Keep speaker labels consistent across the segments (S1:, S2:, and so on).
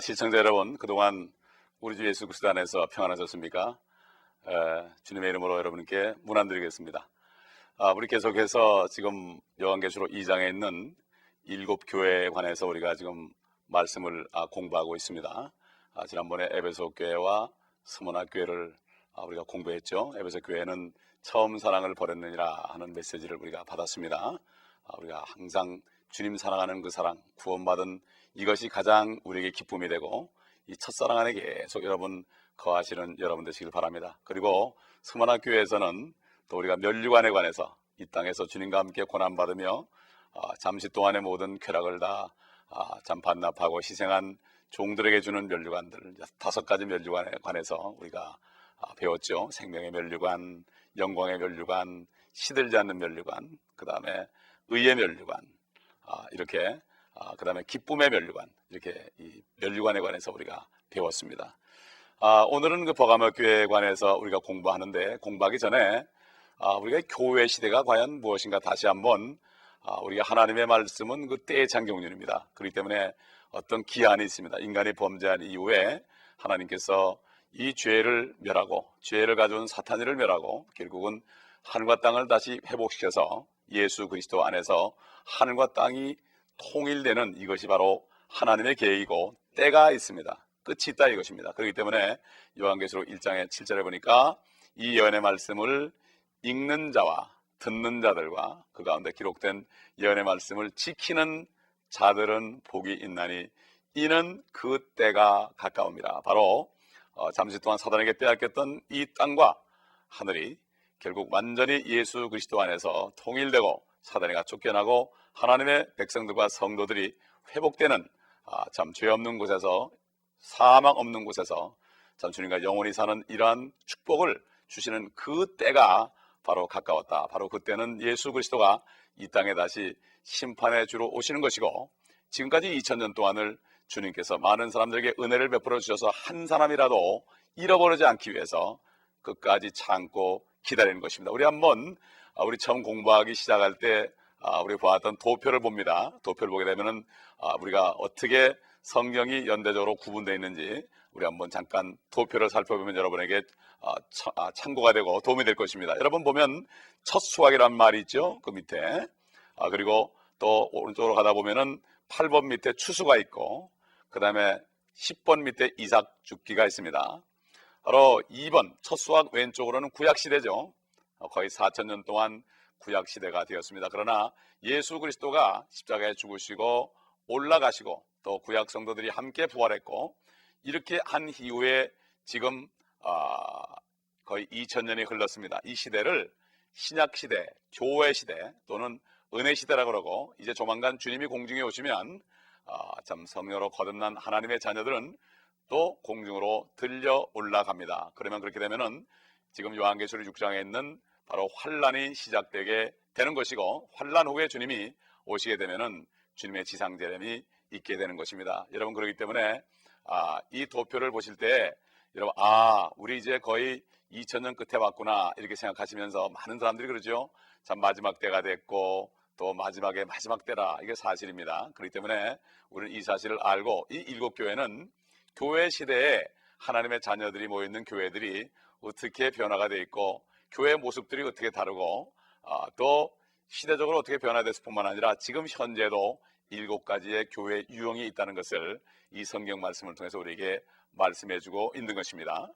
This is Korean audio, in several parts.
S1: 시청자 여러분, 그동안 우리 주 예수 그리스도 안에서 평안하셨습니까? 주님의 이름으로 여러분께 문안드리겠습니다. 우리 계속해서 지금 요한계시록 2장에 있는 7교회에 관해서 우리가 지금 말씀을 공부하고 있습니다. 지난번에 에베소 교회와 스무나 교회를 우리가 공부했죠. 에베소 교회는 처음 사랑을 버렸느니라 하는 메시지를 우리가 받았습니다. 우리가 항상 주님 사랑하는 그 사랑, 구원받은 이것이 가장 우리에게 기쁨이 되고, 이 첫사랑 안에 계속 여러분 거하시는 여러분 되시길 바랍니다. 그리고 스무나 교회에서는 또 우리가 면류관에 관해서 이 땅에서 주님과 함께 고난받으며 잠시 동안의 모든 쾌락을 다 반납하고 희생한 종들에게 주는 면류관들, 5가지 면류관에 관해서 우리가 배웠죠. 생명의 면류관, 영광의 면류관, 시들지 않는 면류관, 그 다음에 의의 면류관, 이렇게 그 다음에 기쁨의 면류관, 이렇게 이 면류관에 관해서 우리가 배웠습니다. 오늘은 그 버가모 교회에 관해서 우리가 공부하는데, 공부하기 전에 우리가 교회 시대가 과연 무엇인가 다시 한번 우리가 하나님의 말씀은 그 때의 창경륜입니다. 그렇기 때문에 어떤 기한이 있습니다. 인간이 범죄한 이후에 하나님께서 이 죄를 멸하고, 죄를 가져온 사탄을 멸하고, 결국은 하늘과 땅을 다시 회복시켜서 예수 그리스도 안에서 하늘과 땅이 통일되는, 이것이 바로 하나님의 계획이고 때가 있습니다. 끝이 있다 이것입니다. 그렇기 때문에 요한계시록 1장의 7절에 보니까 이 예언의 말씀을 읽는 자와 듣는 자들과 그 가운데 기록된 예언의 말씀을 지키는 자들은 복이 있나니 이는 그 때가 가까움이라. 바로 잠시 동안 사단에게 빼앗겼던 이 땅과 하늘이 결국 완전히 예수 그리스도 안에서 통일되고 사단이가 쫓겨나고 하나님의 백성들과 성도들이 회복되는, 참 죄 없는 곳에서, 사망 없는 곳에서 참 주님과 영원히 사는 이러한 축복을 주시는 그 때가 바로 가까웠다. 바로 그때는 예수 그리스도가 이 땅에 다시 심판의 주로 오시는 것이고, 지금까지 2000년 동안을 주님께서 많은 사람들에게 은혜를 베풀어 주셔서 한 사람이라도 잃어버리지 않기 위해서 끝까지 참고 기다리는 것입니다. 우리 한번 우리 처음 공부하기 시작할 때 우리 보았던 도표를 봅니다. 도표를 보게 되면은 우리가 어떻게 성경이 연대적으로 구분되어 있는지 우리 한번 잠깐 도표를 살펴보면 여러분에게 참고가 되고 도움이 될 것입니다. 여러분 보면 첫 수확이란 말이 있죠. 그 밑에. 그리고 또 오른쪽으로 가다 보면은 8번 밑에 추수가 있고, 그 다음에 10번 밑에 이삭 죽기가 있습니다. 바로 2번 첫 수확 왼쪽으로는 구약시대죠. 거의 4000년 동안 구약시대가 되었습니다. 그러나 예수 그리스도가 십자가에 죽으시고 올라가시고 또 구약 성도들이 함께 부활했고, 이렇게 한 이후에 지금 거의 2000년이 흘렀습니다. 이 시대를 신약시대, 교회시대 또는 은혜시대라고 그러고, 이제 조만간 주님이 공중에 오시면 참 성령으로 거듭난 하나님의 자녀들은 또 공중으로 들려 올라갑니다. 그러면 그렇게 되면은 지금 요한계시록 6장에 있는 바로 환란이 시작되게 되는 것이고, 환란 후에 주님이 오시게 되면은 주님의 지상재림이 있게 되는 것입니다. 여러분, 그렇기 때문에 이 도표를 보실 때 여러분 우리 이제 거의 2000년 끝에 왔구나 이렇게 생각하시면서, 많은 사람들이 그러죠. 참 마지막 때가 됐고 또 마지막에 마지막 때라, 이게 사실입니다. 그렇기 때문에 우리는 이 사실을 알고, 이 7교회는 교회 시대에 하나님의 자녀들이 모여있는 교회들이 어떻게 변화가 되어 있고, 교회 모습들이 어떻게 다르고, 또 시대적으로 어떻게 변화됐을 뿐만 아니라 지금 현재도 7가지의 교회 유형이 있다는 것을 이 성경 말씀을 통해서 우리에게 말씀해주고 있는 것입니다.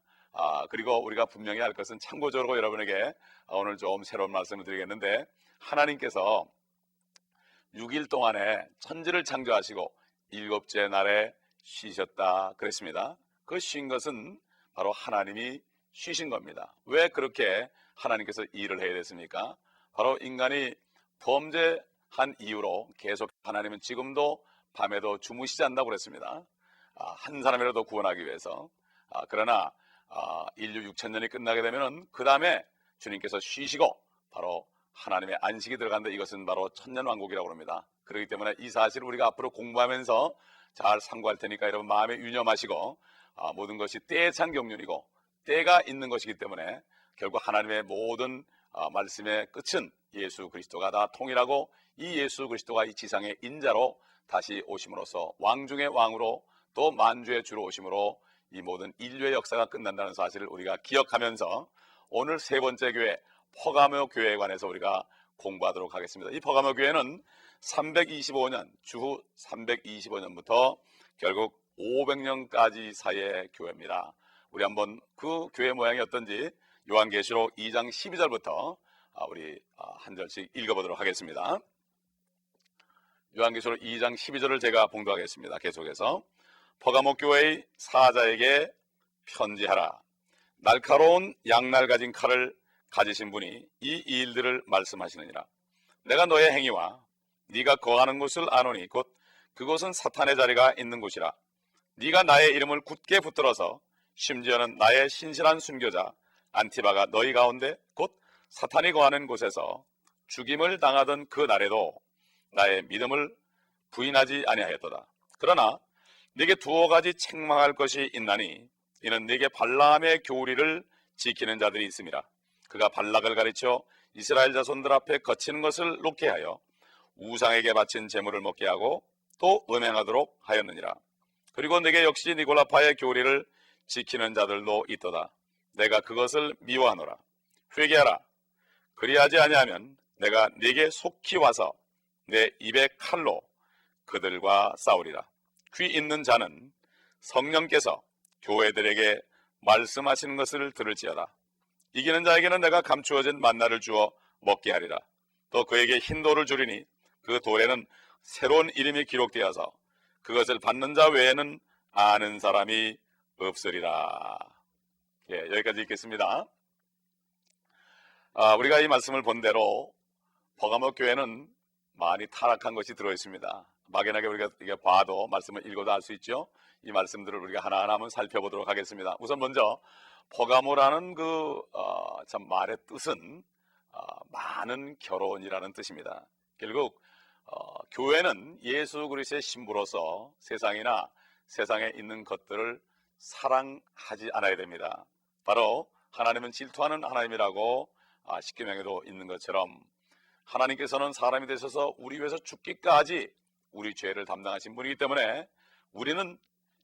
S1: 그리고 우리가 분명히 알 것은, 참고적으로 여러분에게 오늘 좀 새로운 말씀을 드리겠는데, 하나님께서 6일 동안에 천지를 창조하시고 7째 날에 쉬셨다 그랬습니다. 그 쉰 것은 바로 하나님이 쉬신 겁니다. 왜 그렇게 하나님께서 일을 해야 됐습니까? 바로 인간이 범죄한 이유로 계속 하나님은 지금도 밤에도 주무시지 않는다고 그랬습니다. 한 사람이라도 구원하기 위해서. 그러나 인류 6000년이 끝나게 되면은 그 다음에 주님께서 쉬시고 바로 하나님의 안식이 들어간다. 이것은 바로 천년왕국이라고 합니다. 그렇기 때문에 이 사실을 우리가 앞으로 공부하면서 잘 상고할 테니까 여러분 마음에 유념하시고, 모든 것이 때의 창경륜이고 때가 있는 것이기 때문에 결국 하나님의 모든 말씀의 끝은 예수 그리스도가 다 통일하고, 이 예수 그리스도가 이 지상의 인자로 다시 오심으로써 왕 중의 왕으로 또 만주의 주로 오심으로 이 모든 인류의 역사가 끝난다는 사실을 우리가 기억하면서 오늘 세 번째 교회 퍼가모 교회에 관해서 우리가 공부하도록 하겠습니다. 이 퍼가모 교회는 325년 주후 325년부터 결국 500년까지 사이의 교회입니다. 우리 한번 그 교회 모양이 어떤지 요한계시록 2장 12절부터 우리 한 절씩 읽어보도록 하겠습니다. 요한계시록 2장 12절을 제가 봉독하겠습니다. 계속해서 퍼가모 교회의 사자에게 편지하라. 날카로운 양날 가진 칼을 가지신 분이 이 일들을 말씀하시느니라. 내가 너의 행위와 네가 거하는 곳을 아노니 곧 그곳은 사탄의 자리가 있는 곳이라. 네가 나의 이름을 굳게 붙들어서 심지어는 나의 신실한 순교자 안티바가 너희 가운데 곧 사탄이 거하는 곳에서 죽임을 당하던 그 날에도 나의 믿음을 부인하지 아니하였도다. 그러나 네게 두어 가지 책망할 것이 있나니 이는 네게 발람의 교리를 지키는 자들이 있음이라. 그가 발락을 가르쳐 이스라엘 자손들 앞에 거치는 것을 놓게 하여 우상에게 바친 제물을 먹게 하고 또 음행하도록 하였느니라. 그리고 네게 역시 니골라파의 교리를 지키는 자들도 있도다. 내가 그것을 미워하노라. 회개하라. 그리하지 아니하면 내가 네게 속히 와서 내 입의 칼로 그들과 싸우리라. 귀 있는 자는 성령께서 교회들에게 말씀하시는 것을 들을지어다. 이기는 자에게는 내가 감추어진 만나를 주어 먹게 하리라. 또 그에게 흰 돌을 주리니 그 돌에는 새로운 이름이 기록되어서 그것을 받는 자 외에는 아는 사람이 없으리라. 예, 여기까지 읽겠습니다. 우리가 이 말씀을 본 대로 퍼가모 교회는 많이 타락한 것이 들어있습니다. 막연하게 우리가 이게 봐도 말씀을 읽어도 알 수 있죠. 이 말씀들을 우리가 하나하나 한번 살펴보도록 하겠습니다. 우선 먼저 퍼가모라는 참 말의 뜻은 많은 결혼이라는 뜻입니다. 결국 교회는 예수 그리스도의 신부로서 세상이나 세상에 있는 것들을 사랑하지 않아야 됩니다. 바로 하나님은 질투하는 하나님이라고 십계명에도 있는 것처럼 하나님께서는 사람이 되셔서 우리 위해서 죽기까지 우리 죄를 담당하신 분이기 때문에 우리는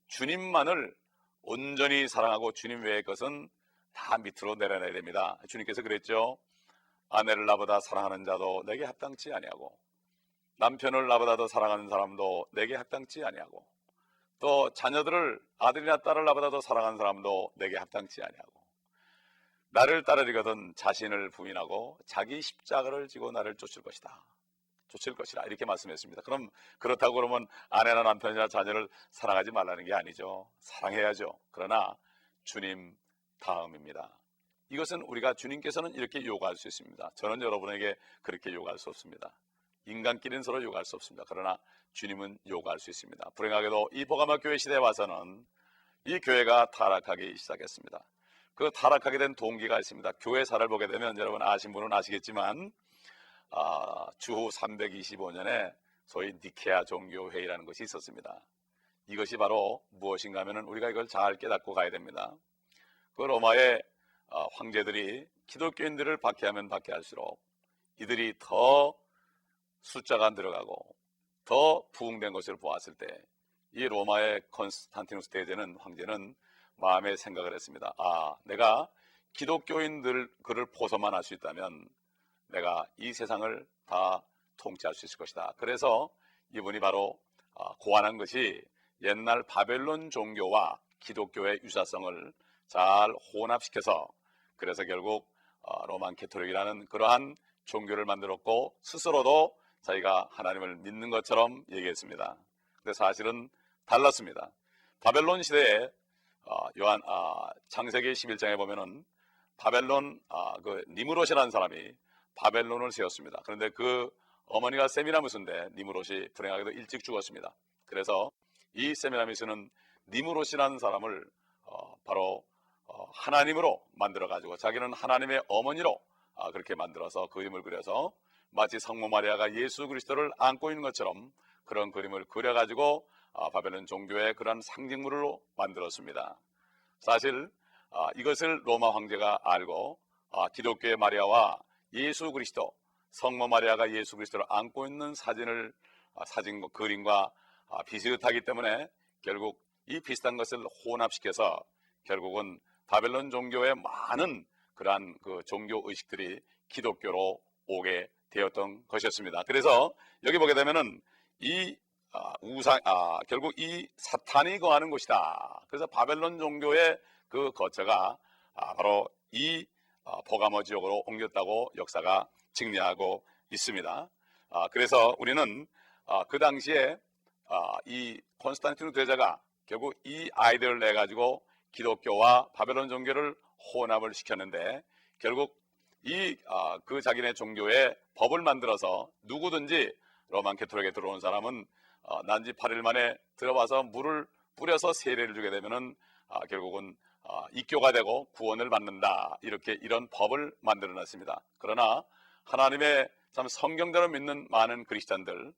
S1: 주님만을 온전히 사랑하고 주님 외의 것은 다 밑으로 내려놔야 됩니다. 주님께서 그랬죠. 아내를 나보다 사랑하는 자도 내게 합당치 아니하고 남편을 나보다 더 사랑하는 사람도 내게 합당치 아니하고 또 자녀들을 아들이나 딸을 나보다 더 사랑하는 사람도 내게 합당치 아니하고 나를 따르리거든 자신을 부인하고 자기 십자가를 지고 나를 쫓을 것이라 이렇게 말씀했습니다. 그럼 그렇다고 그러면 아내나 남편이나 자녀를 사랑하지 말라는 게 아니죠. 사랑해야죠. 그러나 주님 다음입니다. 이것은 우리가 주님께서는 이렇게 요구할 수 있습니다. 저는 여러분에게 그렇게 요구할 수 없습니다. 인간끼리는 서로 요구할 수 없습니다. 그러나 주님은 요구할 수 있습니다. 불행하게도 이 버가모 교회 시대에 와서는 이 교회가 타락하기 시작했습니다. 그 타락하게 된 동기가 있습니다. 교회사를 보게 되면 여러분 아신 분은 아시겠지만 주후 325년에 소위 니케아 종교회의라는 것이 있었습니다. 이것이 바로 무엇인가 하면 우리가 이걸 잘 깨닫고 가야 됩니다. 그 로마의 황제들이 기독교인들을 박해하면 박해할수록 이들이 더 숫자가 늘어가고 더 부흥된 것을 보았을 때 이 로마의 콘스탄티누스 대제는 황제는 마음에 생각을 했습니다. 내가 기독교인들 그를 포섭만 할 수 있다면 내가 이 세상을 다 통치할 수 있을 것이다. 그래서 이분이 바로 고안한 것이 옛날 바벨론 종교와 기독교의 유사성을 잘 혼합시켜서 그래서 결국 로만 캐토릭이라는 그러한 종교를 만들었고 스스로도 자기가 하나님을 믿는 것처럼 얘기했습니다. 근데 사실은 달랐습니다. 바벨론 시대에 창세기 11장에 보면은 바벨론 그 니무롯이라는 사람이 바벨론을 세웠습니다. 그런데 그 어머니가 세미라미스인데 니무롯이 불행하게도 일찍 죽었습니다. 그래서 이 세미라미스는 니무롯이라는 사람을 바로 하나님으로 만들어 가지고 자기는 하나님의 어머니로 그렇게 만들어서 그림을 그려서 마치 성모 마리아가 예수 그리스도를 안고 있는 것처럼 그런 그림을 그려 가지고 바벨론 종교의 그런 상징물로 만들었습니다. 사실 이것을 로마 황제가 알고 기독교의 마리아와 예수 그리스도, 성모 마리아가 예수 그리스도를 안고 있는 사진 그림과 비슷하기 때문에 결국 이 비슷한 것을 혼합시켜서 결국은 바벨론 종교의 많은 그러한 그 종교 의식들이 기독교로 오게 되었던 것이었습니다. 그래서 여기 보게 되면은 이 결국 이 사탄이 거하는 곳이다. 그래서 바벨론 종교의 그 거처가 바로 이 버가모 지역으로 옮겼다고 역사가 증명하고 있습니다. 그래서 우리는 그 당시에 이 콘스탄티누 대제가 결국 이 아이디어를 내 가지고 기독교와 바벨론 종교를 혼합을 시켰는데, 결국 그 자기네 종교의 법을 만들어서 누구든지 로만 캐톨릭에 들어온 사람은 난지 8일 만에 들어와서 물을 뿌려서 세례를 주게 되면은 결국은 입교가 되고 구원을 받는다, 이런 법을 만들어 놨습니다. 그러나 하나님의 참 성경대로 믿는 많은 그리스도인들,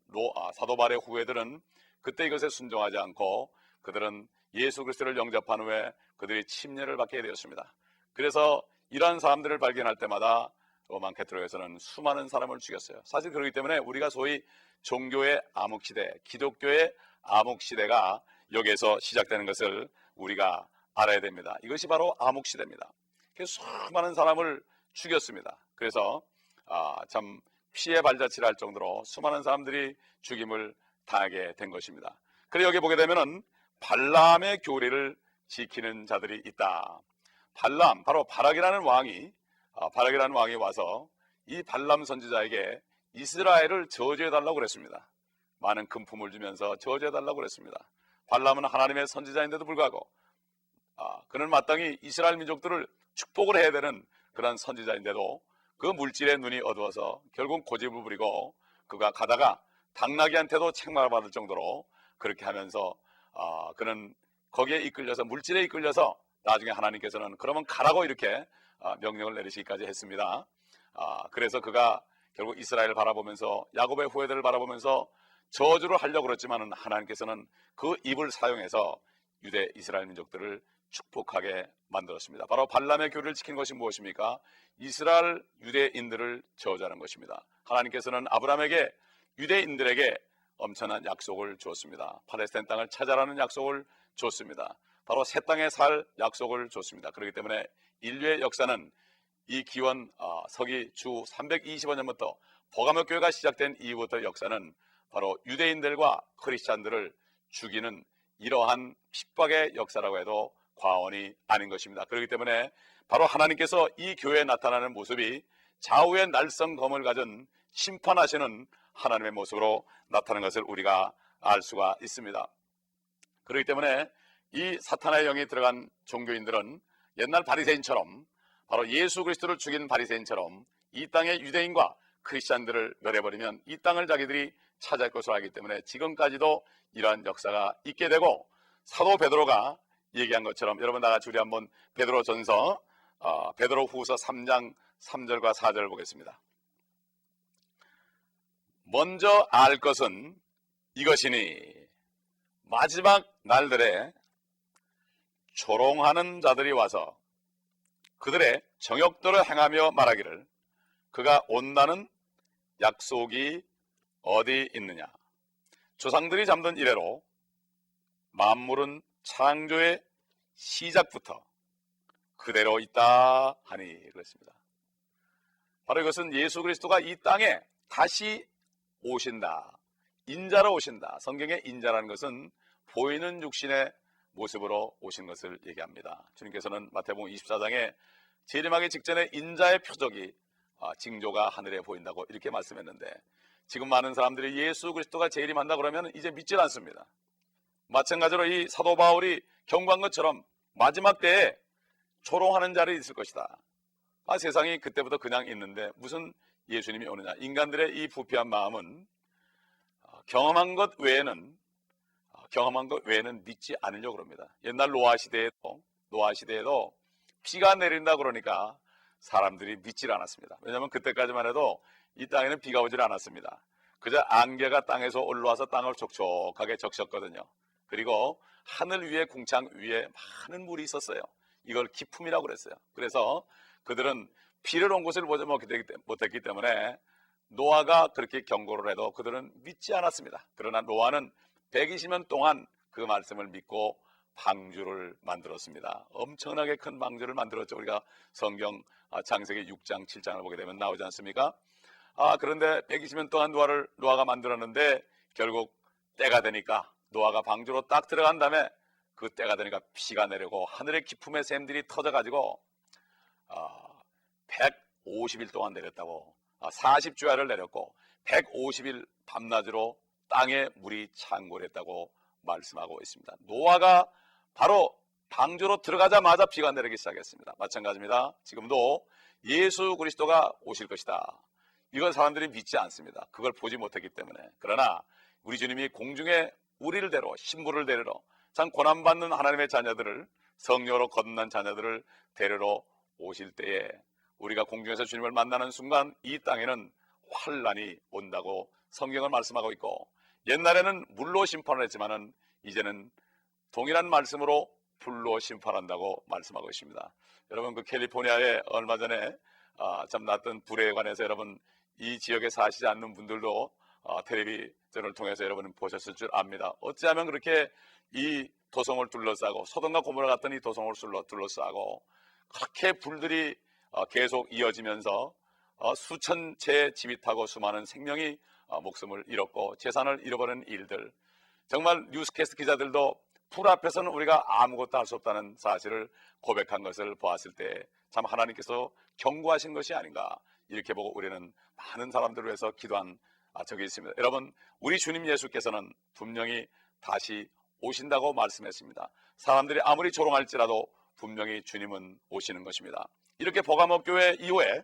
S1: 사도 바울의 후예들은 그때 이것에 순종하지 않고 그들은 예수 그리스도를 영접한 후에 그들이 침례를 받게 되었습니다. 그래서 이러한 사람들을 발견할 때마다 로만 캐톨릭에서는 수많은 사람을 죽였어요. 사실 그렇기 때문에 우리가 소위 종교의 암흑시대, 기독교의 암흑시대가 여기에서 시작되는 것을 우리가 알아야 됩니다. 이것이 바로 암흑시대입니다. 그래서 수많은 사람을 죽였습니다. 그래서 참 피해 발자취를 할 정도로 수많은 사람들이 죽임을 당하게 된 것입니다. 그리고 여기 보게 되면은 발람의 교리를 지키는 자들이 있다. 발람, 바로 바락이라는 왕이 와서 이 발람 선지자에게 이스라엘을 저주해달라고 그랬습니다. 많은 금품을 주면서 저주해달라고 그랬습니다. 발람은 하나님의 선지자인데도 불구하고 그는 마땅히 이스라엘 민족들을 축복을 해야 되는 그런 선지자인데도 그 물질에 눈이 어두워서 결국 고집을 부리고 그가 가다가 당나귀한테도 책망을 받을 정도로 그렇게 하면서 그는 거기에 이끌려서, 물질에 이끌려서 나중에 하나님께서는 그러면 가라고 이렇게 명령을 내리시기까지 했습니다. 그래서 그가 결국 이스라엘을 바라보면서, 야곱의 후예들을 바라보면서 저주를 하려고 그랬지만 하나님께서는 그 입을 사용해서 유대 이스라엘 민족들을 축복하게 만들었습니다. 바로 발람의 교리를 지킨 것이 무엇입니까? 이스라엘 유대인들을 저주하는 것입니다. 하나님께서는 아브라함에게, 유대인들에게 엄청난 약속을 주었습니다. 팔레스타인 땅을 찾아라는 약속을 줬습니다. 바로 새 땅에 살 약속을 줬습니다. 그렇기 때문에 인류의 역사는 이 기원 서기 주 325년부터 버가모 교회가 시작된 이후부터 역사는 바로 유대인들과 크리스찬들을 죽이는 이러한 핍박의 역사라고 해도 과언이 아닌 것입니다. 그렇기 때문에 바로 하나님께서 이 교회에 나타나는 모습이 좌우의 날성검을 가진 심판하시는 하나님의 모습으로 나타나는 것을 우리가 알 수가 있습니다. 그렇기 때문에 이 사탄의 영이 들어간 종교인들은 옛날 바리새인처럼, 바로 예수 그리스도를 죽인 바리새인처럼 이 땅의 유대인과 크리스찬들을 멸해버리면 이 땅을 자기들이 차지할 것으로 알기 때문에 지금까지도 이러한 역사가 있게 되고, 사도 베드로가 얘기한 것처럼, 여러분 나같이 우리 한번 베드로 전서 베드로 후서 3장 3절과 4절을 보겠습니다. 먼저 알 것은 이것이니 마지막 날들에 조롱하는 자들이 와서 그들의 정욕대로 행하며 말하기를 그가 온다는 약속이 어디 있느냐. 조상들이 잠든 이래로 만물은 창조의 시작부터 그대로 있다 하니 그랬습니다. 바로 이것은 예수 그리스도가 이 땅에 다시 오신다, 인자로 오신다. 성경의 인자라는 것은 보이는 육신의 모습으로 오신 것을 얘기합니다. 주님께서는 마태복음 24장에 재림하기 직전에 인자의 표적이, 징조가 하늘에 보인다고 이렇게 말씀했는데, 지금 많은 사람들이 예수 그리스도가 재림한다 그러면 이제 믿질 않습니다. 마찬가지로 이 사도 바울이 경고한 것처럼 마지막 때에 조롱하는 자들이 있을 것이다. 세상이 그때부터 그냥 있는데 무슨 예수님이 오느냐. 인간들의 이 부패한 마음은 경험한 것 외에는 믿지 않으려고 합니다. 옛날 노아 시대에도 비가 내린다 그러니까 사람들이 믿질 않았습니다. 왜냐하면 그때까지만 해도 이 땅에는 비가 오질 않았습니다. 그저 안개가 땅에서 올라와서 땅을 촉촉하게 적셨거든요. 그리고 하늘 위에, 궁창 위에 많은 물이 있었어요. 이걸 기품이라고 그랬어요. 그래서 그들은 비를 온 곳을 보지 못했기 때문에 노아가 그렇게 경고를 해도 그들은 믿지 않았습니다. 그러나 노아는 120년 동안 그 말씀을 믿고 방주를 만들었습니다. 엄청나게 큰 방주를 만들었죠. 우리가 성경 창세기 6장 7장을 보게 되면 나오지 않습니까? 그런데 120년 동안 노아가 만들었는데 결국 때가 되니까 노아가 방주로 딱 들어간 다음에 그 때가 되니까 비가 내리고 하늘의 기품의 샘들이 터져가지고 150일 동안 내렸다고, 40주야를 내렸고 150일 밤낮으로 땅에 물이 창궐했다고 말씀하고 있습니다. 노아가 바로 방주로 들어가자마자 비가 내리기 시작했습니다. 마찬가지입니다. 지금도 예수 그리스도가 오실 것이다, 이건 사람들이 믿지 않습니다. 그걸 보지 못했기 때문에. 그러나 우리 주님이 공중에 우리를 데려 신부를 데리러, 참 고난받는 하나님의 자녀들을, 성령으로 거듭난 자녀들을 데리러 오실 때에 우리가 공중에서 주님을 만나는 순간 이 땅에는 환란이 온다고 성경을 말씀하고 있고, 옛날에는 물로 심판을 했지만은 이제는 동일한 말씀으로 불로 심판한다고 말씀하고 있습니다. 여러분, 그 캘리포니아에 얼마 전에 참 났던 불에 관해서 여러분, 이 지역에 사시지 않는 분들도 텔레비전을 통해서 여러분은 보셨을 줄 압니다. 어찌하면 그렇게 이 도성을 둘러싸고, 소돔과 고모라 같은 이 도성을 둘러싸고 그렇게 불들이 계속 이어지면서 수천 채의 집이 타고 수많은 생명이 목숨을 잃었고 재산을 잃어버린 일들, 정말 뉴스캐스트 기자들도 불 앞에서는 우리가 아무것도 할 수 없다는 사실을 고백한 것을 보았을 때 참 하나님께서 경고하신 것이 아닌가, 이렇게 보고 우리는 많은 사람들을 위해서 기도한 적이 있습니다. 여러분, 우리 주님 예수께서는 분명히 다시 오신다고 말씀했습니다. 사람들이 아무리 조롱할지라도 분명히 주님은 오시는 것입니다. 이렇게 버가모 교회 이후에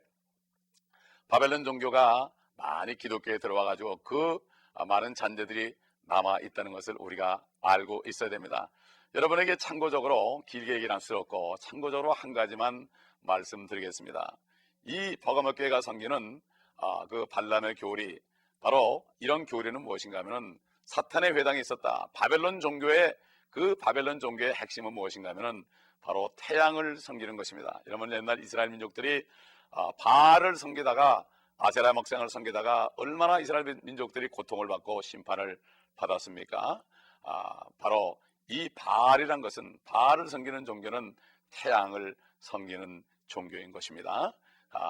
S1: 바벨론 종교가 많이 기독교에 들어와 가지고 그 많은 잔재들이 남아 있다는 것을 우리가 알고 있어야 됩니다. 여러분에게 참고적으로, 길게 얘기는 할 수 없고 참고적으로 한 가지만 말씀드리겠습니다. 이 버가모 교회가 섬기는 그 발람의 교리, 바로 이런 교리는 무엇인가 하면은 사탄의 회당이 있었다. 바벨론 종교의 핵심은 무엇인가 하면은 바로 태양을 섬기는 것입니다. 여러분, 옛날 이스라엘 민족들이 바알을 섬기다가, 아세라 목상을 섬기다가 얼마나 이스라엘 민족들이 고통을 받고 심판을 받았습니까? 바로 이 바알이란 것은, 바알을 섬기는 종교는 태양을 섬기는 종교인 것입니다.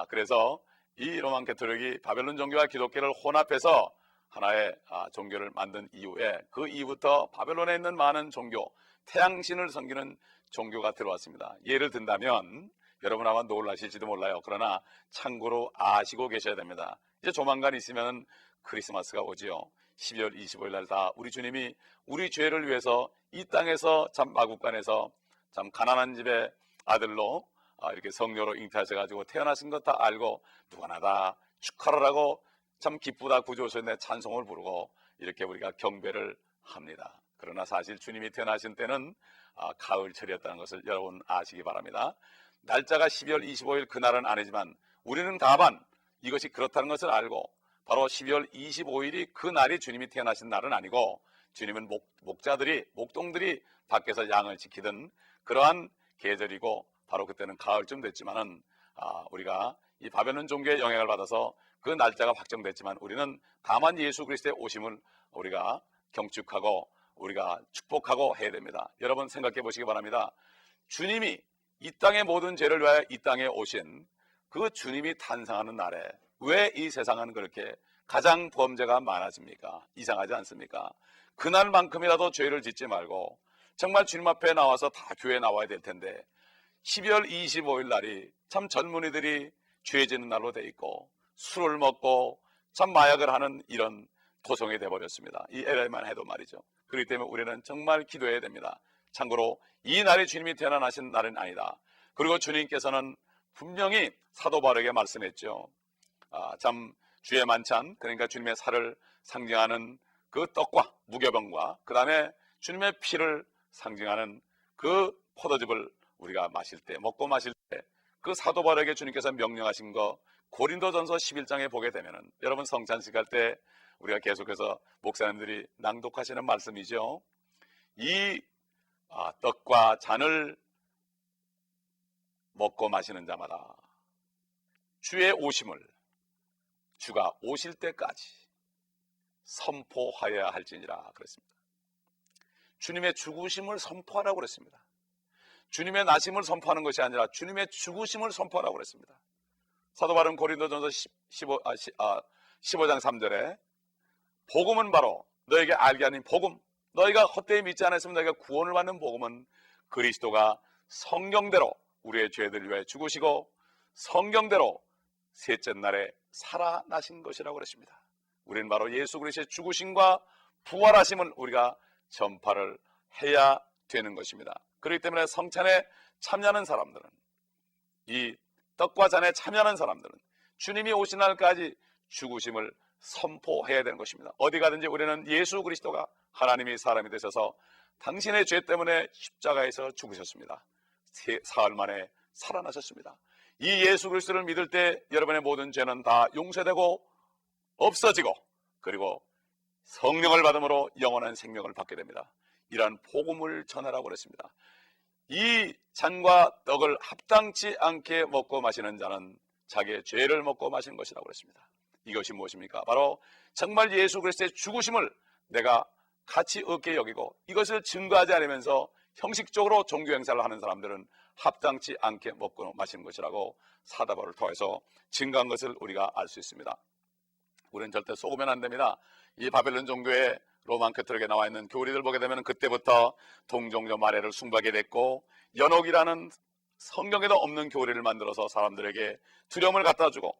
S1: 그래서 이 로만 가톨릭이 바벨론 종교와 기독교를 혼합해서 하나의 종교를 만든 이후에, 그 이후부터 바벨론에 있는 많은 종교, 태양신을 섬기는 종교가 들어왔습니다. 예를 든다면, 여러분 아마 놀라실지도 몰라요. 그러나 참고로 아시고 계셔야 됩니다. 이제 조만간 있으면 크리스마스가 오지요. 12월 25일 날 다 우리 주님이 우리 죄를 위해서 이 땅에서 참 마국간에서 참 가난한 집의 아들로 이렇게 성녀로 잉태하셔가지고 태어나신 것 다 알고 누구나 다 축하를 하고 참 기쁘다 구주오셨네 찬송을 부르고 이렇게 우리가 경배를 합니다. 그러나 사실 주님이 태어나신 때는 가을철이었다는 것을 여러분 아시기 바랍니다. 날짜가 12월 25일 그날은 아니지만 우리는 다만 이것이 그렇다는 것을 알고, 바로 12월 25일이 그 날이 주님이 태어나신 날은 아니고, 주님은 목동들이 밖에서 양을 지키던 그러한 계절이고, 바로 그때는 가을쯤 됐지만은 우리가 이 바벨론 종교의 영향을 받아서 그 날짜가 확정됐지만 우리는 다만 예수 그리스도의 오심을 우리가 경축하고 우리가 축복하고 해야 됩니다. 여러분 생각해 보시기 바랍니다. 주님이 이 땅의 모든 죄를 위하여 이 땅에 오신 그 주님이 탄생하는 날에 왜 이 세상은 그렇게 가장 범죄가 많아집니까? 이상하지 않습니까? 그날만큼이라도 죄를 짓지 말고 정말 주님 앞에 나와서 다 교회에 나와야 될 텐데 12월 25일 날이 참 젊은이들이 죄 짓는 날로 돼 있고 술을 먹고 참 마약을 하는 이런 토성이 돼버렸습니다. 이 LA만 해도 말이죠. 그렇기 때문에 우리는 정말 기도해야 됩니다. 참고로 이 날이 주님이 태어나신 날은 아니다. 그리고 주님께서는 분명히 사도 바울에게 말씀했죠. 참 주의 만찬, 그러니까 주님의 살을 상징하는 그 떡과 무교병과 그 다음에 주님의 피를 상징하는 그 포도즙을 우리가 마실 때, 먹고 마실 때 그 사도 바울에게 주님께서 명령하신 거 고린도전서 11장에 보게 되면은, 여러분 성찬식 할 때 우리가 계속해서 목사님들이 낭독하시는 말씀이죠. 이 떡과 잔을 먹고 마시는 자마다 주의 오심을 주가 오실 때까지 선포하여야 할지니라 그랬습니다. 주님의 죽으심을 선포하라고 그랬습니다. 주님의 나심을 선포하는 것이 아니라 주님의 죽으심을 선포하라고 그랬습니다. 사도 바울은 고린도전서 15장 3절에 복음은 바로 너에게 알게 하는 복음, 너희가 헛되이 믿지 않았으면 너희가 구원을 받는 복음은 그리스도가 성경대로 우리의 죄들 위해 죽으시고 성경대로 셋째 날에 살아나신 것이라고 그랬습니다. 우리는 바로 예수 그리스도의 죽으심과 부활하심을 우리가 전파를 해야 되는 것입니다. 그렇기 때문에 성찬에 참여하는 사람들은, 이 떡과 잔에 참여하는 사람들은 주님이 오신 날까지 죽으심을 선포해야 되는 것입니다. 어디 가든지 우리는 예수 그리스도가 하나님이 사람이 되셔서 당신의 죄 때문에 십자가에서 죽으셨습니다. 사흘 만에 살아나셨습니다. 이 예수 그리스도를 믿을 때 여러분의 모든 죄는 다 용서되고 없어지고, 그리고 성령을 받음으로 영원한 생명을 받게 됩니다. 이러한 복음을 전하라고 그랬습니다. 이 잔과 떡을 합당치 않게 먹고 마시는 자는 자기의 죄를 먹고 마시는 것이라고 그랬습니다. 이것이 무엇입니까? 바로 정말 예수 그리스도의 죽으심을 내가 가치 없게 여기고 이것을 증거하지 않으면서 형식적으로 종교 행사를 하는 사람들은 합당치 않게 먹고 마시는 것이라고 사도 바울을 통해서 증거한 것을 우리가 알 수 있습니다. 우리는 절대 속으면 안 됩니다. 이 바벨론 종교의 로만 카톨릭에 나와 있는 교리들 보게 되면 그때부터 동종교 마례를 숭배하게 됐고, 연옥이라는 성경에도 없는 교리를 만들어서 사람들에게 두려움을 갖다 주고,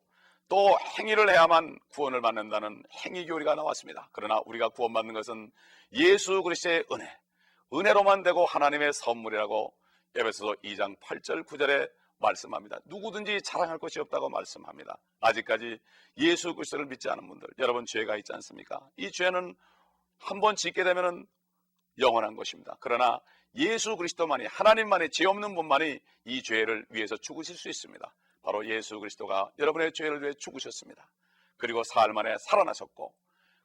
S1: 또 행위를 해야만 구원을 받는다는 행위 교리가 나왔습니다. 그러나 우리가 구원받는 것은 예수 그리스도의 은혜로만 되고 하나님의 선물이라고 에베소서 2장 8절 9절에 말씀합니다. 누구든지 자랑할 것이 없다고 말씀합니다. 아직까지 예수 그리스도를 믿지 않은 분들, 여러분 죄가 있지 않습니까? 이 죄는 한번 짓게 되면 영원한 것입니다. 그러나 예수 그리스도만이, 하나님만이, 죄 없는 분만이 이 죄를 위해서 죽으실 수 있습니다. 바로 예수 그리스도가 여러분의 죄를 위해 죽으셨습니다. 그리고 사흘 만에 살아나셨고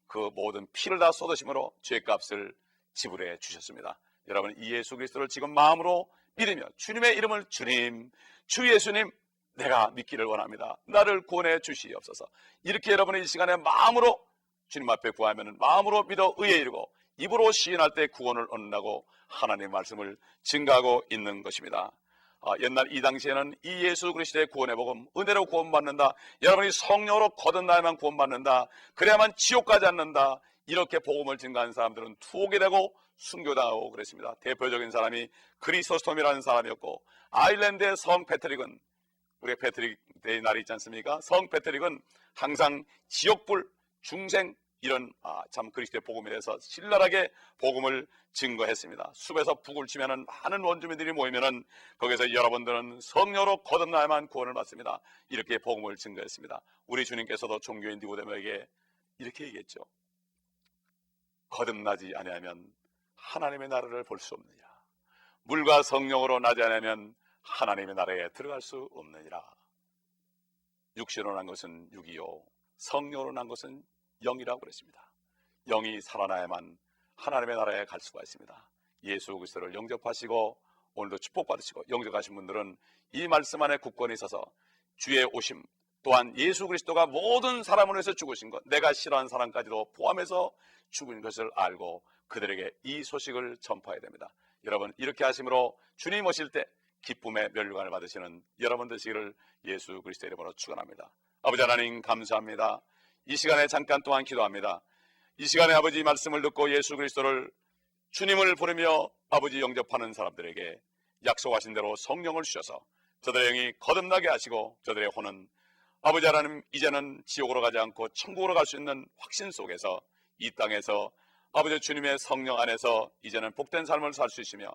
S1: 그 모든 피를 다 쏟으심으로 죄값을 지불해 주셨습니다. 여러분, 이 예수 그리스도를 지금 마음으로 믿으며 주님의 이름을 주님, 주 예수님, 내가 믿기를 원합니다. 나를 구원해 주시옵소서. 이렇게 여러분이 이 시간에 마음으로 주님 앞에 구하면 마음으로 믿어 의에 이르고 입으로 시인할 때 구원을 얻는다고 하나님의 말씀을 증거하고 있는 것입니다. 옛날 이 당시에는 이 예수 그리스도의 구원의 복음, 은혜로 구원받는다, 여러분이 성령으로 거듭나야만 구원받는다, 그래야만 지옥 가지 않는다, 이렇게 복음을 증거한 사람들은 투옥이 되고 순교당하고 그랬습니다. 대표적인 사람이 크리소스톰이라는 사람이었고, 아일랜드의 성 패트릭은, 우리 패트릭 데이 날이 있지 않습니까? 성 패트릭은 항상 지옥불, 중생, 이런 참 그리스도의 복음에 대해서 신랄하게 복음을 증거했습니다. 숲에서 북을 치면은 많은 원주민들이 모이면은 거기서 여러분들은 성령으로 거듭나야만 구원을 받습니다. 이렇게 복음을 증거했습니다. 우리 주님께서도 종교인 니고데모에게 이렇게 얘기했죠. 거듭나지 아니하면 하나님의 나라를 볼 수 없느니라. 물과 성령으로 나지 않으면 하나님의 나라에 들어갈 수 없느니라. 육신으로 난 것은 육이요, 성령으로 난 것은 영이라고 그랬습니다. 영이 살아나야만 하나님의 나라에 갈 수가 있습니다. 예수 그리스도를 영접하시고 오늘도 축복받으시고 영접하신 분들은 이 말씀 안에 굳건히 서서 주의 오심, 또한 예수 그리스도가 모든 사람을 위해서 죽으신 것, 내가 싫어하는 사람까지도 포함해서 죽은 것을 알고 그들에게 이 소식을 전파해야 됩니다. 여러분, 이렇게 하심으로 주님 오실 때 기쁨의 면류관을 받으시는 여러분 되시기를 예수 그리스도의 이름으로 축원합니다. 아버지 하나님, 감사합니다. 이 시간에 잠깐 동안 기도합니다. 이 시간에 아버지 말씀을 듣고 예수 그리스도를 주님을 부르며 아버지 영접하는 사람들에게 약속하신 대로 성령을 주셔서 저들의 영이 거듭나게 하시고 저들의 혼은 아버지 하나님 이제는 지옥으로 가지 않고 천국으로 갈 수 있는 확신 속에서 이 땅에서 아버지 주님의 성령 안에서 이제는 복된 삶을 살 수 있으며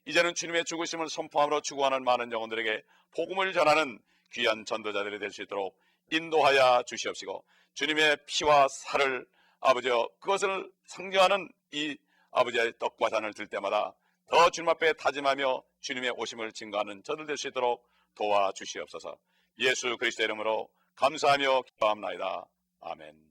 S1: 이제는 주님의 죽으심을 선포함으로 추구하는 많은 영혼들에게 복음을 전하는 귀한 전도자들이 될 수 있도록 인도하여 주시옵시고, 주님의 피와 살을 아버지 그것을 상징하는 이 아버지의 떡과 잔을 들 때마다 더 주님 앞에 다짐하며 주님의 오심을 증거하는 저들 될 수 있도록 도와주시옵소서. 예수 그리스도의 이름으로 감사하며 기도합나이다. 아멘.